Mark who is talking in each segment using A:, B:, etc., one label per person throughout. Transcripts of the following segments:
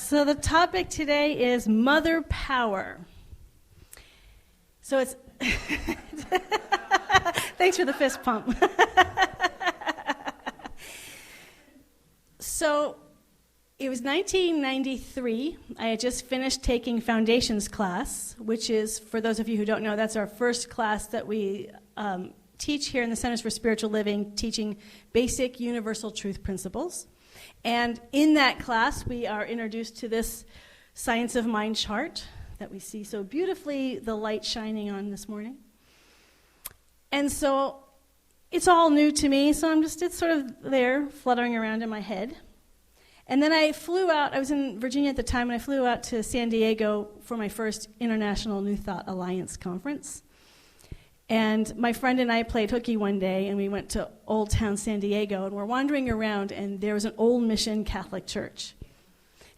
A: So the topic today is mother power. So it's thanks for the fist pump. So it was 1993. I had just finished taking foundations class, which is, for those of you who don't know, that's our first class that we teach here in the Centers for Spiritual Living, teaching basic universal truth principles. And in that class, we are introduced to this Science of Mind chart that we see so beautifully, the light shining on this morning. And so it's all new to me, so it's sort of there, fluttering around in my head. And then I flew out. I was in Virginia at the time, and I flew out to San Diego for my first International New Thought Alliance conference. And my friend and I played hooky one day, and we went to Old Town San Diego, and we're wandering around, and there was an old mission Catholic church.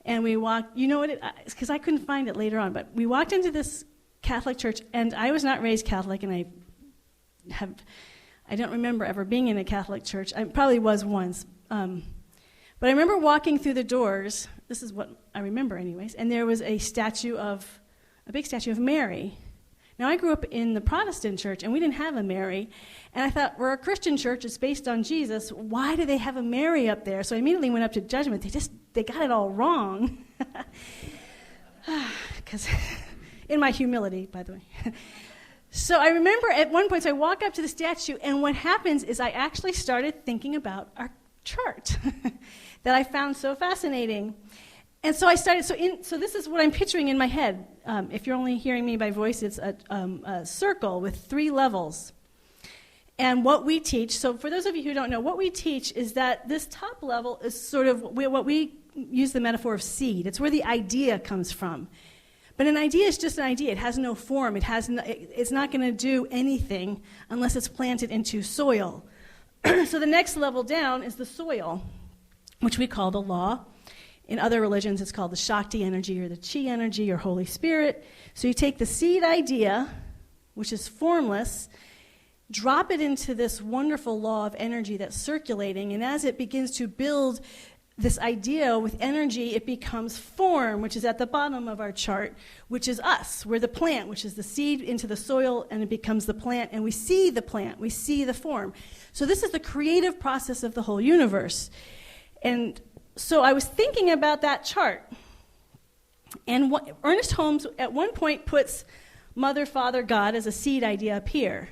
A: And we walked, you know what, because I couldn't find it later on, but we walked into this Catholic church, and I was not raised Catholic, and I don't remember ever being in a Catholic church. I probably was once. But I remember walking through the doors, this is what I remember anyways, and there was a big statue of Mary. Now, I grew up in the Protestant church, and we didn't have a Mary. And I thought, we're a Christian church, it's based on Jesus. Why do they have a Mary up there? So I immediately went up to judgment. They got it all wrong. Because in my humility, by the way. So I remember at one point, so I walk up to the statue, and what happens is I actually started thinking about our chart that I found so fascinating. And so I started, so this is what I'm picturing in my head. If you're only hearing me by voice, it's a circle with 3 levels. And what we teach, so for those of you who don't know, what we teach is that this top level is sort of what we use the metaphor of seed. It's where the idea comes from. But an idea is just an idea. It has no form. It's not going to do anything unless it's planted into soil. So the next level down is the soil, which we call the law. In other religions, it's called the Shakti energy or the Chi energy or Holy Spirit. So you take the seed idea, which is formless, drop it into this wonderful law of energy that's circulating, and as it begins to build this idea with energy, it becomes form, which is at the bottom of our chart, which is us. We're the plant, which is the seed into the soil, and it becomes the plant, and we see the plant, we see the form. So this is the creative process of the whole universe. And so I was thinking about that chart, and Ernest Holmes at one point puts Mother, Father, God as a seed idea up here.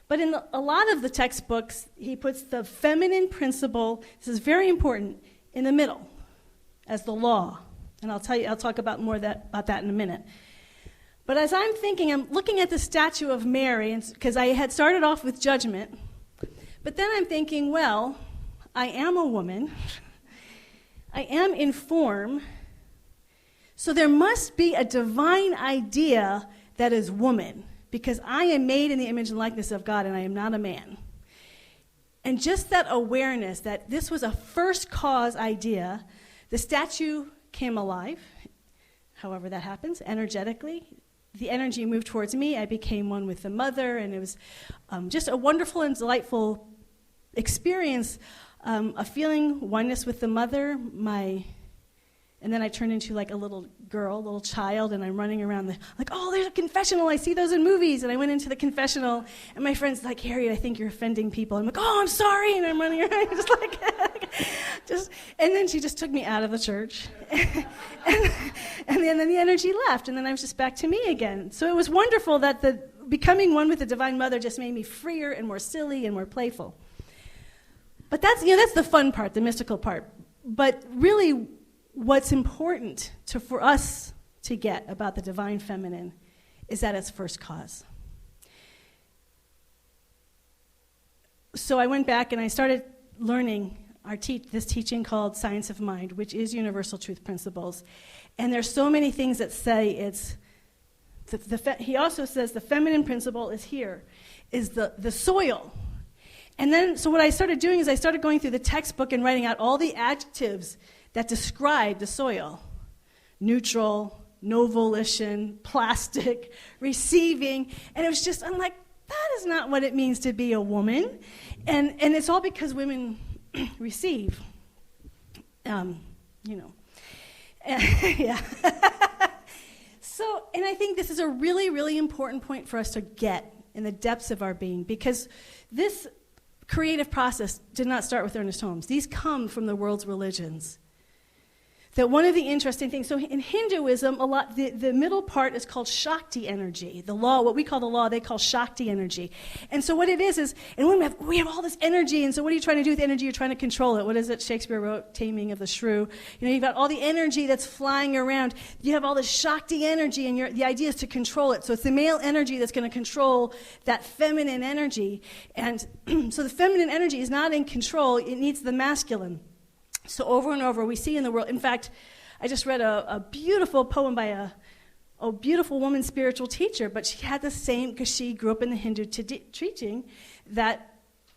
A: But in a lot of the textbooks, he puts the feminine principle, this is very important, in the middle as the law. And I'll talk about more about that in a minute. But as I'm thinking, I'm looking at the statue of Mary, because I had started off with judgment, but then I'm thinking, well, I am a woman. I am in form, so there must be a divine idea that is woman, because I am made in the image and likeness of God, and I am not a man. And just that awareness that this was a first cause idea, the statue came alive, however that happens, energetically. The energy moved towards me. I became one with the mother, and it was just a wonderful and delightful experience. A feeling oneness with the mother, and then I turned into like a little girl, a little child, and I'm running around oh, there's a confessional, I see those in movies, and I went into the confessional, and my friend's like, Harriet, I think you're offending people. I'm like, oh, I'm sorry, and I'm running around, and then she just took me out of the church, and then the energy left, and then I was just back to me again. So it was wonderful that the becoming one with the Divine Mother just made me freer and more silly and more playful. But that's the fun part, the mystical part. But really, what's important for us to get about the divine feminine is that it's first cause. So I went back and I started learning this teaching called Science of Mind, which is universal truth principles. And there's so many things that say it's, he also says the feminine principle is here, is the soil. And then, so what I started doing is I started going through the textbook and writing out all the adjectives that describe the soil. Neutral, no volition, plastic, receiving. And it was just, I'm like, that is not what it means to be a woman. And it's all because women receive, Yeah. So, and I think this is a really, really important point for us to get in the depths of our being, because this creative process did not start with Ernest Holmes. These come from the world's religions. That one of the interesting things, so in Hinduism, the middle part is called Shakti energy. The law, what we call the law, they call Shakti energy. And so what it is, and we have all this energy, and so what are you trying to do with the energy? You're trying to control it. What is it Shakespeare wrote, Taming of the Shrew? You've got all the energy that's flying around. You have all this Shakti energy, and the idea is to control it. So it's the male energy that's going to control that feminine energy. And so the feminine energy is not in control. It needs the masculine. So over and over, we see in the world. In fact, I just read a beautiful poem by a beautiful woman spiritual teacher, but she had the same, because she grew up in the Hindu teaching, that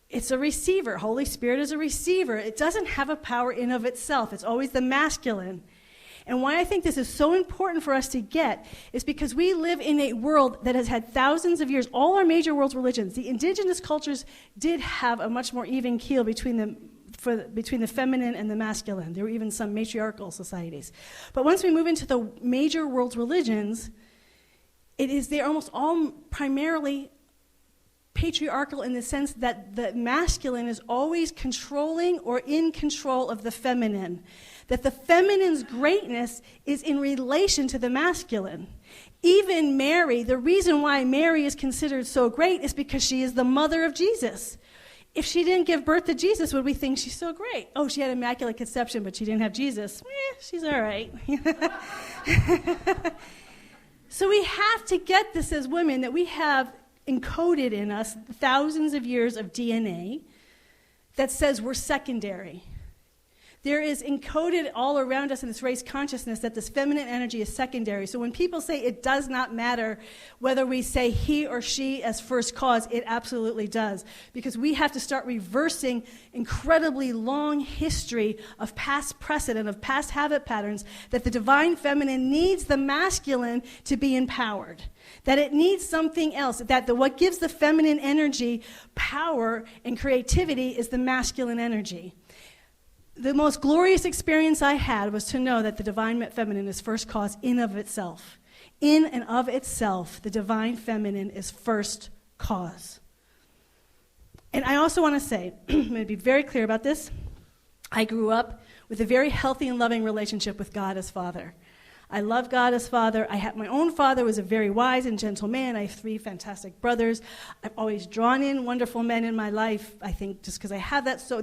A: it's a receiver. Holy Spirit is a receiver. It doesn't have a power in of itself. It's always the masculine. And why I think this is so important for us to get is because we live in a world that has had thousands of years. All our major world religions, the indigenous cultures did have a much more even keel between the feminine and the masculine. There were even some matriarchal societies. But once we move into the major world religions, they're almost all primarily patriarchal in the sense that the masculine is always controlling or in control of the feminine. That the feminine's greatness is in relation to the masculine. Even Mary, the reason why Mary is considered so great is because she is the mother of Jesus. If she didn't give birth to Jesus, would we think she's so great? Oh, she had immaculate conception, but she didn't have Jesus. She's all right. So we have to get this as women, that we have encoded in us thousands of years of DNA that says we're secondary. There is encoded all around us in this race consciousness that this feminine energy is secondary. So when people say it does not matter whether we say he or she as first cause, it absolutely does. Because we have to start reversing incredibly long history of past precedent, of past habit patterns, that the divine feminine needs the masculine to be empowered. That it needs something else. That what gives the feminine energy power and creativity is the masculine energy. The most glorious experience I had was to know that the divine feminine is first cause in of itself. In and of itself, the divine feminine is first cause. And I also want to say, I'm going to be very clear about this. I grew up with a very healthy and loving relationship with God as Father. I love God as Father. My own father was a very wise and gentle man. I have 3 fantastic brothers. I've always drawn in wonderful men in my life, I think, just because I have that. So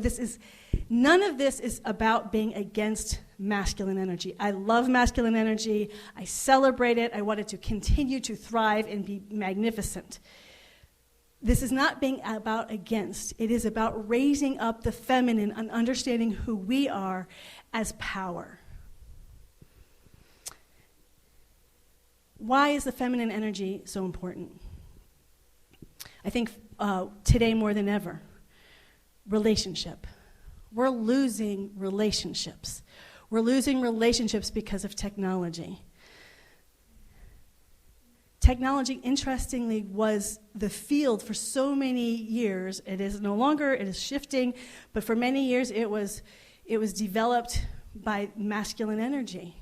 A: none of this is about being against masculine energy. I love masculine energy. I celebrate it. I want it to continue to thrive and be magnificent. This is not being about against. It is about raising up the feminine and understanding who we are as power. Why is the feminine energy so important? I think today more than ever, relationship. We're losing relationships. We're losing relationships because of technology. Technology, interestingly, was the field for so many years. It is no longer, it is shifting, but for many years it was developed by masculine energy.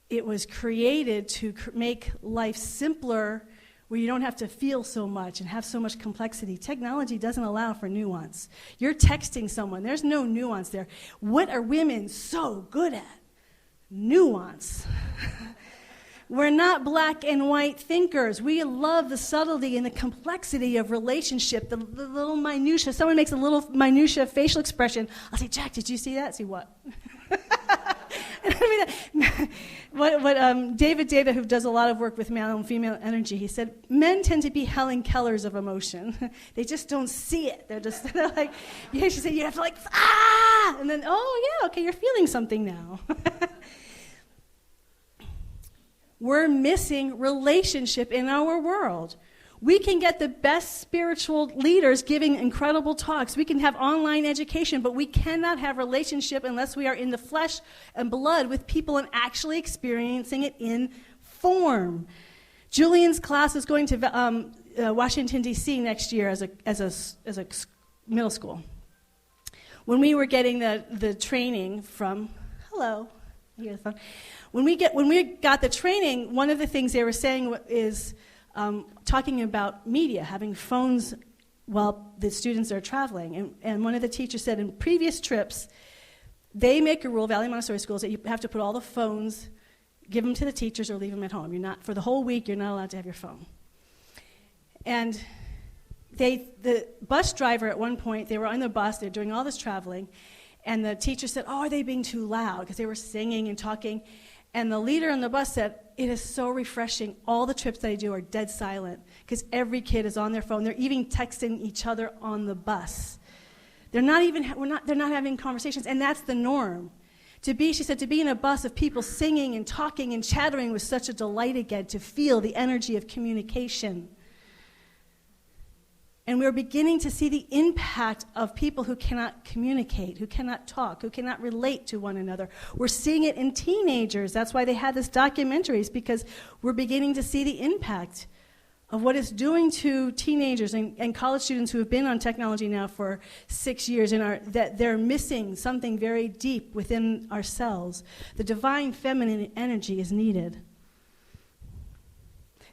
A: It was created to make life simpler, where you don't have to feel so much and have so much complexity. Technology doesn't allow for nuance. You're texting someone. There's no nuance there. What are women so good at? Nuance. We're not black and white thinkers. We love the subtlety and the complexity of relationship, the little minutia. Someone makes a little minutia facial expression. I'll say, Jack, did you see that? See what? I mean, what David, who does a lot of work with male and female energy, he said, men tend to be Helen Kellers of emotion. They just don't see it. They're like, she said, you have to and then, oh yeah, okay, you're feeling something now. We're missing relationship in our world. We can get the best spiritual leaders giving incredible talks. We can have online education, but we cannot have relationship unless we are in the flesh and blood with people and actually experiencing it in form. Julian's class is going to Washington, D.C. next year as a middle school. When we were getting the training from, hello, You get the phone? When we got the training, one of the things they were saying is talking about media, having phones while the students are traveling. And one of the teachers said in previous trips, they make a rule, Valley Montessori schools, that you have to put all the phones, give them to the teachers or leave them at home. You're not, for the whole week, you're not allowed to have your phone. And the bus driver at one point, they were on the bus, they're doing all this traveling, and the teacher said, oh, are they being too loud? Because they were singing and talking. And the leader on the bus said, it is so refreshing. All the trips that I do are dead silent because every kid is on their phone. They're even texting each other on the bus. They're not having conversations, and that's the norm. She said, to be in a bus of people singing and talking and chattering was such a delight again, to feel the energy of communication. And we're beginning to see the impact of people who cannot communicate, who cannot talk, who cannot relate to one another. We're seeing it in teenagers. That's why they had this documentaries, because we're beginning to see the impact of what it's doing to teenagers and college students who have been on technology now for 6 years, that they're missing something very deep within ourselves. The divine feminine energy is needed.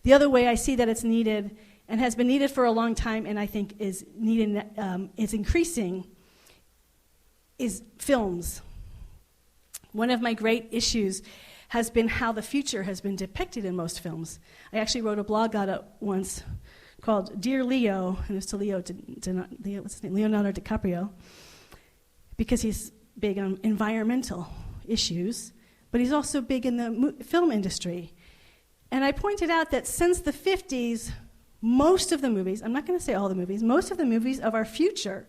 A: The other way I see that it's needed, and has been needed for a long time, and I think is needed, is increasing, is films. One of my great issues has been how the future has been depicted in most films. I actually wrote a blog on it once called Dear Leo, and it's to Leonardo DiCaprio, because he's big on environmental issues, but he's also big in the film industry. And I pointed out that since the 50s, most of the movies, I'm not going to say all the movies, most of the movies of our future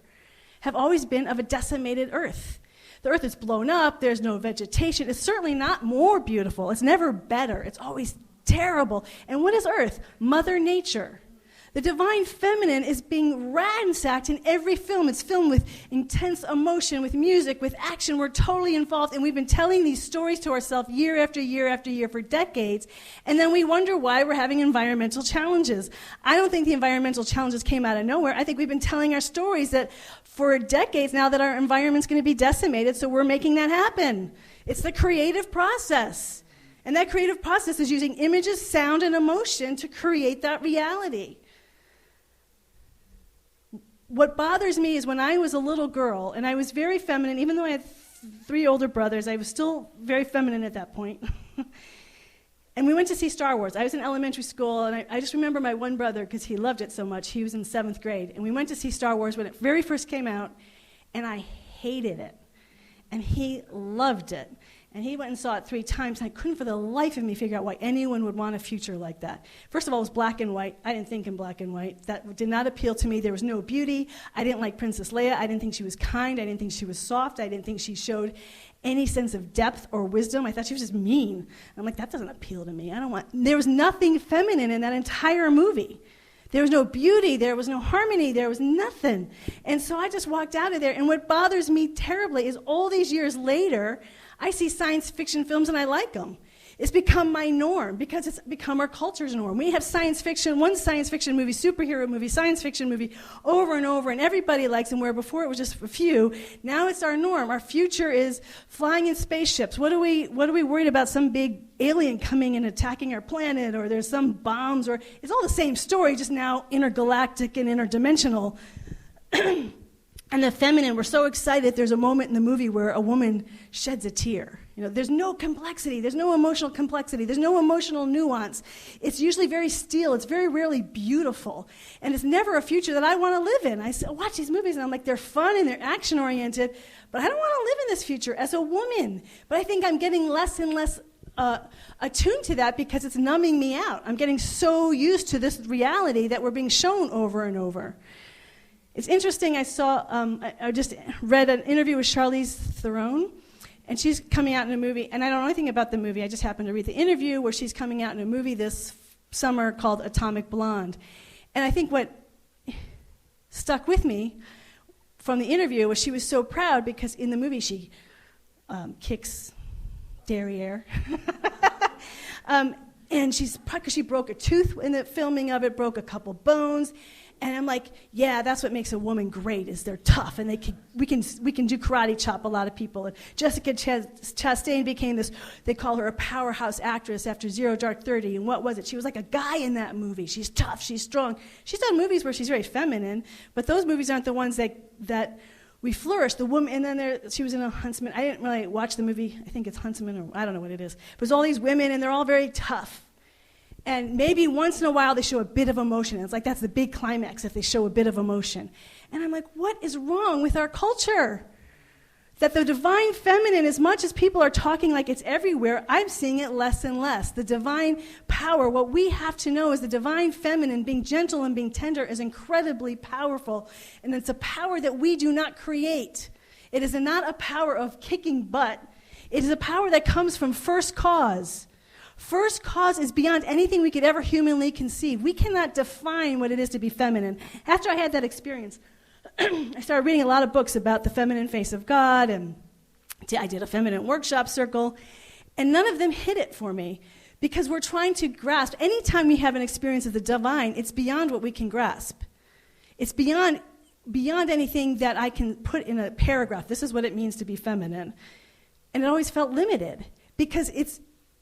A: have always been of a decimated Earth. The Earth is blown up, there's no vegetation. It's certainly not more beautiful. It's never better. It's always terrible. And what is Earth? Mother Nature. The divine feminine is being ransacked in every film. It's filmed with intense emotion, with music, with action. We're totally involved, and we've been telling these stories to ourselves year after year after year for decades, and then we wonder why we're having environmental challenges. I don't think the environmental challenges came out of nowhere. I think we've been telling our stories that for decades now that our environment's going to be decimated, so we're making that happen. It's the creative process, and that creative process is using images, sound, and emotion to create that reality. What bothers me is when I was a little girl, and I was very feminine, even though I had 3 older brothers, I was still very feminine at that point. And we went to see Star Wars. I was in elementary school, and I just remember my one brother, because he loved it so much. He was in 7th grade. And we went to see Star Wars when it very first came out, and I hated it. And he loved it. And he went and saw it 3 times, and I couldn't for the life of me figure out why anyone would want a future like that. First of all, it was black and white. I didn't think in black and white. That did not appeal to me. There was no beauty. I didn't like Princess Leia. I didn't think she was kind. I didn't think she was soft. I didn't think she showed any sense of depth or wisdom. I thought she was just mean. And I'm like, that doesn't appeal to me. There was nothing feminine in that entire movie. There was no beauty, there was no harmony, there was nothing. And so I just walked out of there, and what bothers me terribly is all these years later, I see science fiction films and I like them. It's become my norm because it's become our culture's norm. We have science fiction, one science fiction movie, superhero movie, science fiction movie, over and over, and everybody likes them, where before it was just a few. Now it's our norm. Our future is flying in spaceships. What are we worried about? Some big alien coming and attacking our planet, or there's some bombs, or it's all the same story, just now intergalactic and interdimensional. And the feminine, we're so excited. There's a moment in the movie where a woman sheds a tear. There's no complexity. There's no emotional complexity. There's no emotional nuance. It's usually very still. It's very rarely beautiful. And it's never a future that I want to live in. I watch these movies, and I'm like, they're fun and they're action-oriented, but I don't want to live in this future as a woman. But I think I'm getting less and less attuned to that because it's numbing me out. I'm getting so used to this reality that we're being shown over and over. It's interesting, I just read an interview with Charlize Theron, and she's coming out in a movie, and I don't know anything about the movie, I just happened to read the interview where she's coming out in a movie this summer called Atomic Blonde. And I think what stuck with me from the interview was she was so proud because in the movie she kicks derriere. And because she broke a tooth in the filming of it, broke a couple bones. And I'm like, yeah, that's what makes a woman great, is they're tough, and we can do karate chop a lot of people. And Jessica Chastain became this, they call her a powerhouse actress after Zero Dark 30. And what was it? She was like a guy in that movie. She's tough, she's strong. She's done movies where she's very feminine, but those movies aren't the ones that we flourish. The woman, and then she was in a Huntsman. I didn't really watch the movie. I think it's Huntsman, or I don't know what it is. But there's all these women, and they're all very tough. And maybe once in a while they show a bit of emotion. It's like that's the big climax, if they show a bit of emotion. And I'm like, what is wrong with our culture? That the divine feminine, as much as people are talking like it's everywhere, I'm seeing it less and less. The divine power, what we have to know is the divine feminine, being gentle and being tender, is incredibly powerful. And it's a power that we do not create. It is not a power of kicking butt. It is a power that comes from first cause. First cause is beyond anything we could ever humanly conceive. We cannot define what it is to be feminine. After I had that experience, I started reading a lot of books about the feminine face of God, and I did a feminine workshop circle, and none of them hit it for me, because we're trying to grasp. Anytime we have an experience of the divine, it's beyond what we can grasp. It's beyond anything that I can put in a paragraph. This is what it means to be feminine. And it always felt limited, because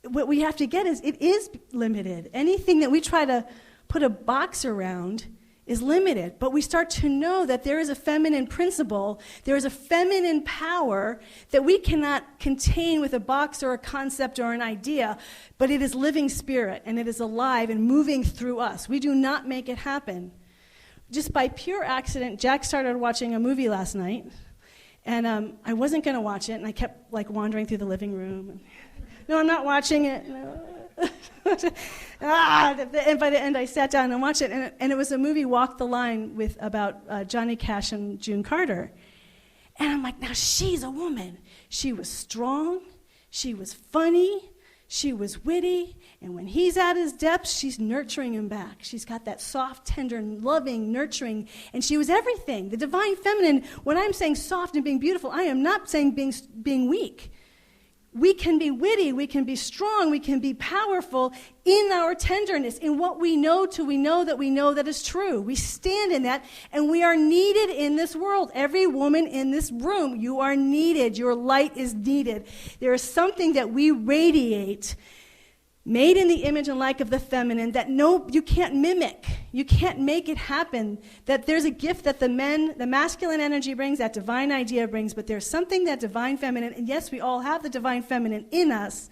A: what we have to get is it is limited. Anything that we try to put a box around is limited. But we start to know that there is a feminine principle, there is a feminine power that we cannot contain with a box or a concept or an idea, but it is living spirit, and it is alive and moving through us. We do not make it happen. Just by pure accident, Jack started watching a movie last night, and I wasn't going to watch it, and I kept wandering through the living room. No, I'm not watching it. No. And by the end, I sat down and watched it, and it was a movie, Walk the Line, about Johnny Cash and June Carter. And I'm like, now she's a woman. She was strong, she was funny, she was witty, and when he's at his depths, she's nurturing him back. She's got that soft, tender, loving, nurturing, and she was everything. The divine feminine, when I'm saying soft and being beautiful, I am not saying being weak. We can be witty, we can be strong, we can be powerful in our tenderness, in what we know till we know that is true. We stand in that, and we are needed in this world. Every woman in this room, you are needed. Your light is needed. There is something that we radiate, made in the image and like of the feminine, that you can't mimic. You can't make it happen. That there's a gift that the masculine energy brings, that divine idea brings, but there's something that divine feminine, and yes, we all have the divine feminine in us.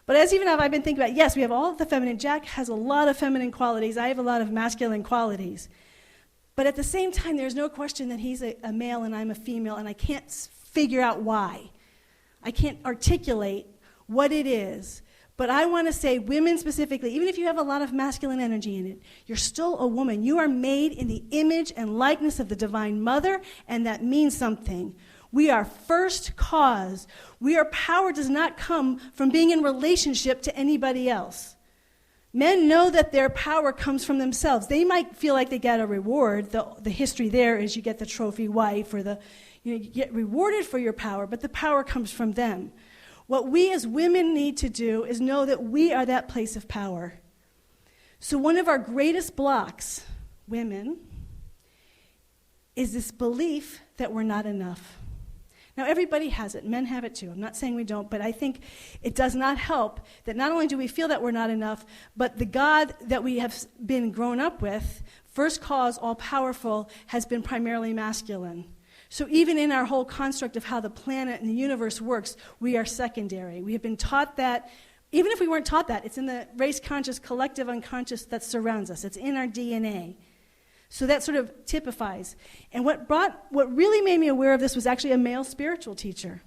A: But as even I've been thinking about, yes, we have all of the feminine. Jack has a lot of feminine qualities. I have a lot of masculine qualities. But at the same time, there's no question that he's a male and I'm a female, and I can't figure out why. I can't articulate what it is. But I want to say, women specifically, even if you have a lot of masculine energy in it, you're still a woman. You are made in the image and likeness of the Divine Mother, and that means something. We are first cause. Our power does not come from being in relationship to anybody else. Men know that their power comes from themselves. They might feel like they get a reward. The history there is you get the trophy wife, or you get rewarded for your power, but the power comes from them. What we as women need to do is know that we are that place of power. So one of our greatest blocks, women, is this belief that we're not enough. Now, everybody has it. Men have it too. I'm not saying we don't, but I think it does not help that not only do we feel that we're not enough, but the God that we have been grown up with, first cause, all-powerful, has been primarily masculine. So even in our whole construct of how the planet and the universe works, we are secondary. We have been taught that. Even if we weren't taught that, it's in the race-conscious, collective unconscious that surrounds us. It's in our DNA. So that sort of typifies. And what really made me aware of this was actually a male spiritual teacher.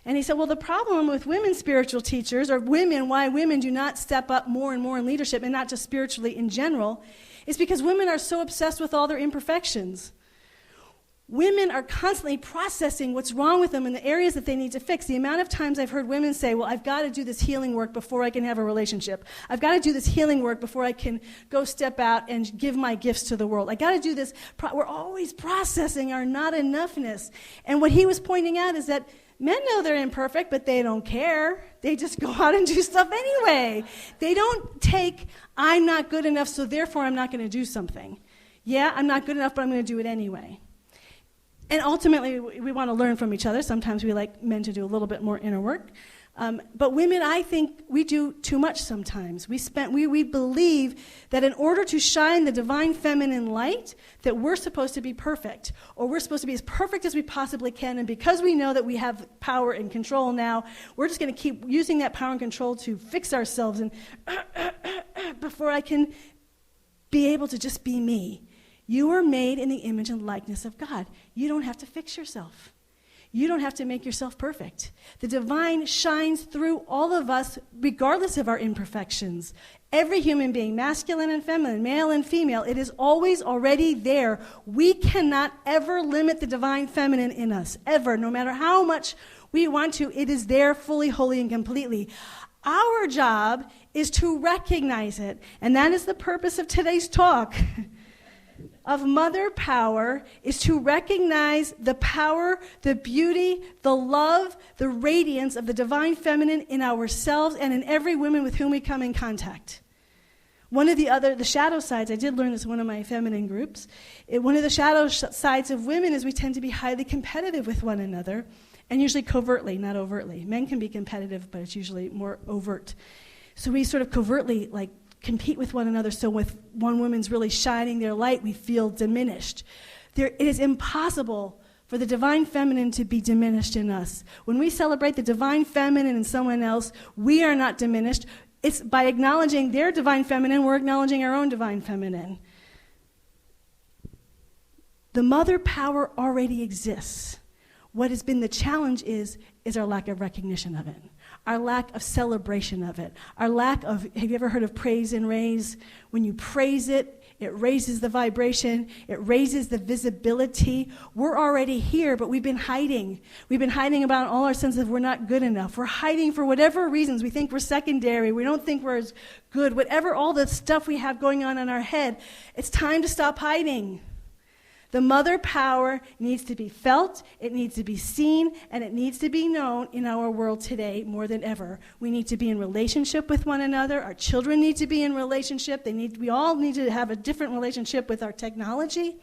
A: And he said, well, the problem with women spiritual teachers, or why women do not step up more and more in leadership, and not just spiritually in general, is because women are so obsessed with all their imperfections. Women are constantly processing what's wrong with them in the areas that they need to fix. The amount of times I've heard women say, well, I've got to do this healing work before I can have a relationship. I've got to do this healing work before I can go step out and give my gifts to the world. I got to do this. We're always processing our not enoughness. And what he was pointing out is that men know they're imperfect, but they don't care. They just go out and do stuff anyway. They don't take, I'm not good enough, so therefore I'm not going to do something. Yeah, I'm not good enough, but I'm going to do it anyway. And ultimately, we want to learn from each other. Sometimes we like men to do a little bit more inner work. But women, I think we do too much sometimes. We believe that in order to shine the divine feminine light, that we're supposed to be perfect, or we're supposed to be as perfect as we possibly can, and because we know that we have power and control now, we're just going to keep using that power and control to fix ourselves and before I can be able to just be me. You are made in the image and likeness of God. You don't have to fix yourself. You don't have to make yourself perfect. The divine shines through all of us, regardless of our imperfections. Every human being, masculine and feminine, male and female, it is always already there. We cannot ever limit the divine feminine in us, ever. No matter how much we want to, it is there fully, wholly, and completely. Our job is to recognize it, and that is the purpose of today's talk. Of mother power is to recognize the power, the beauty, the love, the radiance of the divine feminine in ourselves and in every woman with whom we come in contact. One of the shadow sides, I did learn this in one of my feminine groups, one of the shadow sides of women is we tend to be highly competitive with one another, and usually covertly, not overtly. Men can be competitive, but it's usually more overt. So we sort of covertly, compete with one another, so with one woman's really shining their light, we feel diminished. It is impossible for the divine feminine to be diminished in us. When we celebrate the divine feminine in someone else, we are not diminished. It's by acknowledging their divine feminine, we're acknowledging our own divine feminine. The mother power already exists. What has been the challenge is our lack of recognition of it. Our lack of celebration of it. Our lack of, have you ever heard of praise and raise? When you praise it, it raises the vibration, it raises the visibility. We're already here, but we've been hiding. We've been hiding about all our sense of we're not good enough. We're hiding for whatever reasons. We think we're secondary. We don't think we're as good. Whatever, all the stuff we have going on in our head, it's time to stop hiding. The mother power needs to be felt, it needs to be seen, and it needs to be known in our world today more than ever. We need to be in relationship with one another. Our children need to be in relationship. We all need to have a different relationship with our technology.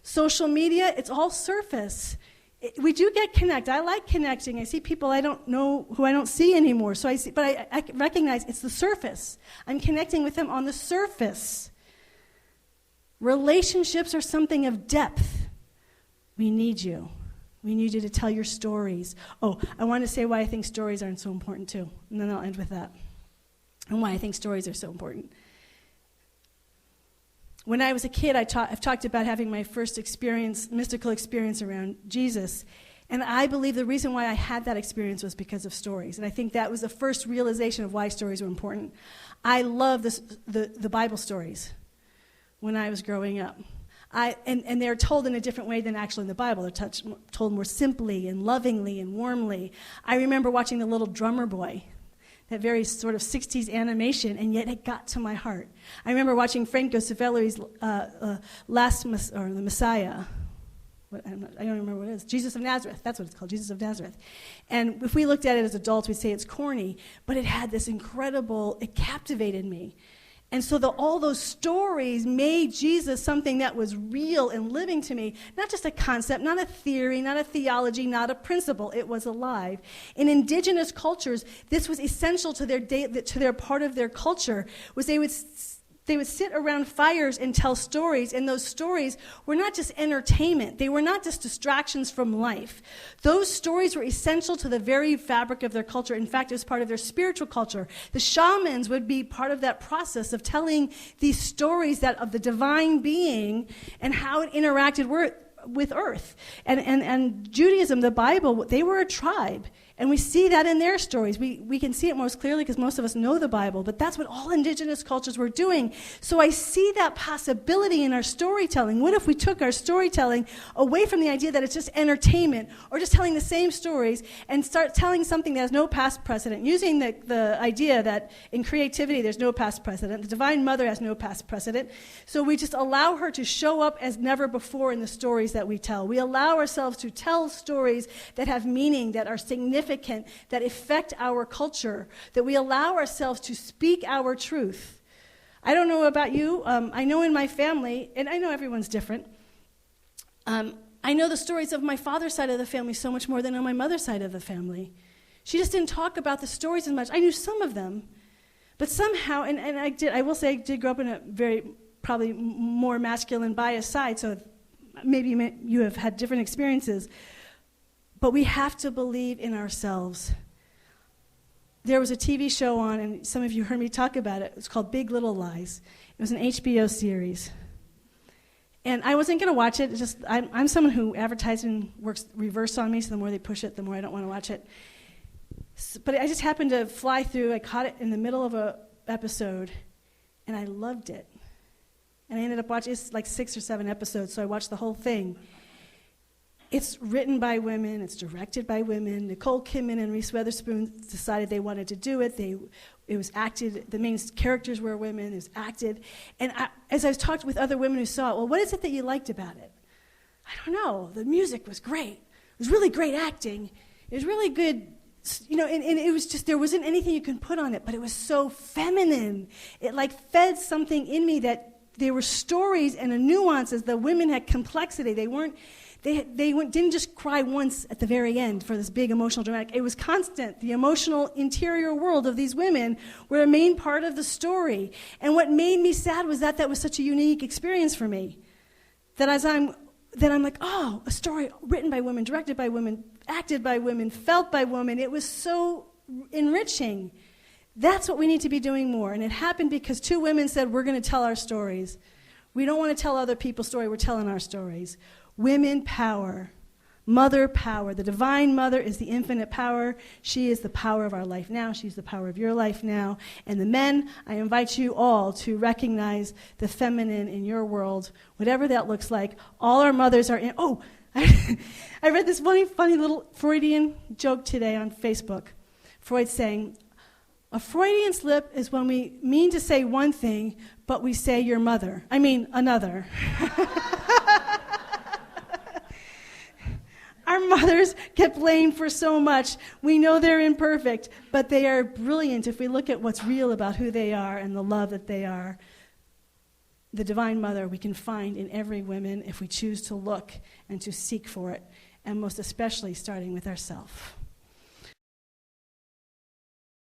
A: Social media, it's all surface. We do get connect. I like connecting. I see people I don't know who I don't see anymore. But I recognize it's the surface. I'm connecting with them on the surface. Relationships are something of depth. We need you. We need you to tell your stories. Oh, I want to say why I think stories aren't so important too, and then I'll end with that. And why I think stories are so important. When I was a kid, I've talked about having my first mystical experience around Jesus, and I believe the reason why I had that experience was because of stories, and I think that was the first realization of why stories were important. I love the Bible stories. When I was growing up. And they're told in a different way than actually in the Bible. They're told more simply and lovingly and warmly. I remember watching The Little Drummer Boy, that very sort of 60s animation, and yet it got to my heart. I remember watching Franco Savelli's The Messiah. I don't remember what it is. Jesus of Nazareth. That's what it's called, Jesus of Nazareth. And if we looked at it as adults, we'd say it's corny, but it had this it captivated me. And so all those stories made Jesus something that was real and living to me, not just a concept, not a theory, not a theology, not a principle. It was alive. In indigenous cultures, this was essential to their part of their culture, was they would sit around fires and tell stories, and those stories were not just entertainment. They were not just distractions from life. Those stories were essential to the very fabric of their culture. In fact, it was part of their spiritual culture. The shamans would be part of that process of telling these stories of the divine being and how it interacted with earth. And Judaism, the Bible, they were a tribe. And we see that in their stories. We can see it most clearly because most of us know the Bible, but that's what all indigenous cultures were doing. So I see that possibility in our storytelling. What if we took our storytelling away from the idea that it's just entertainment or just telling the same stories and start telling something that has no past precedent, using the idea that in creativity there's no past precedent. The Divine Mother has no past precedent. So we just allow her to show up as never before in the stories that we tell. We allow ourselves to tell stories that have meaning, that are significant, that affect our culture, that we allow ourselves to speak our truth. I don't know about you. I know in my family, and I know everyone's different, I know the stories of my father's side of the family so much more than on my mother's side of the family. She just didn't talk about the stories as much. I knew some of them, but somehow, and I will say I did grow up in a very, probably more masculine biased side, so maybe you have had different experiences, but we have to believe in ourselves. There was a TV show on, and some of you heard me talk about it. It was called Big Little Lies. It was an HBO series. And I wasn't going to watch it. It's just I'm someone who advertising works reverse on me, so the more they push it, the more I don't want to watch it. But I just happened to fly through. I caught it in the middle of an episode, and I loved it. And I ended up watching, it's like 6 or 7 episodes, so I watched the whole thing. It's written by women. It's directed by women. Nicole Kidman and Reese Witherspoon decided they wanted to do it. It was acted. The main characters were women. It was acted. And as I was talking with other women who saw it, well, what is it that you liked about it? I don't know. The music was great. It was really great acting. It was really good, and it was just, there wasn't anything you could put on it, but it was so feminine. It like fed something in me that there were stories and the nuances. The women had complexity. They didn't just cry once at the very end for this big emotional dramatic. It was constant. The emotional interior world of these women were a main part of the story. And what made me sad was that was such a unique experience for me. That I'm like, oh, a story written by women, directed by women, acted by women, felt by women. It was so enriching. That's what we need to be doing more. And it happened because 2 women said, we're going to tell our stories. We don't want to tell other people's story. We're telling our stories. Women power, mother power. The divine mother is the infinite power. She is the power of our life now. She's the power of your life now. And the men, I invite you all to recognize the feminine in your world, whatever that looks like. All our mothers are in. Oh, I read this funny little Freudian joke today on Facebook. Freud saying, a Freudian slip is when we mean to say one thing, but we say your mother. I mean, another. Our mothers get blamed for so much. We know they're imperfect, but they are brilliant if we look at what's real about who they are and the love that they are. The divine mother we can find in every woman if we choose to look and to seek for it, and most especially starting with ourselves.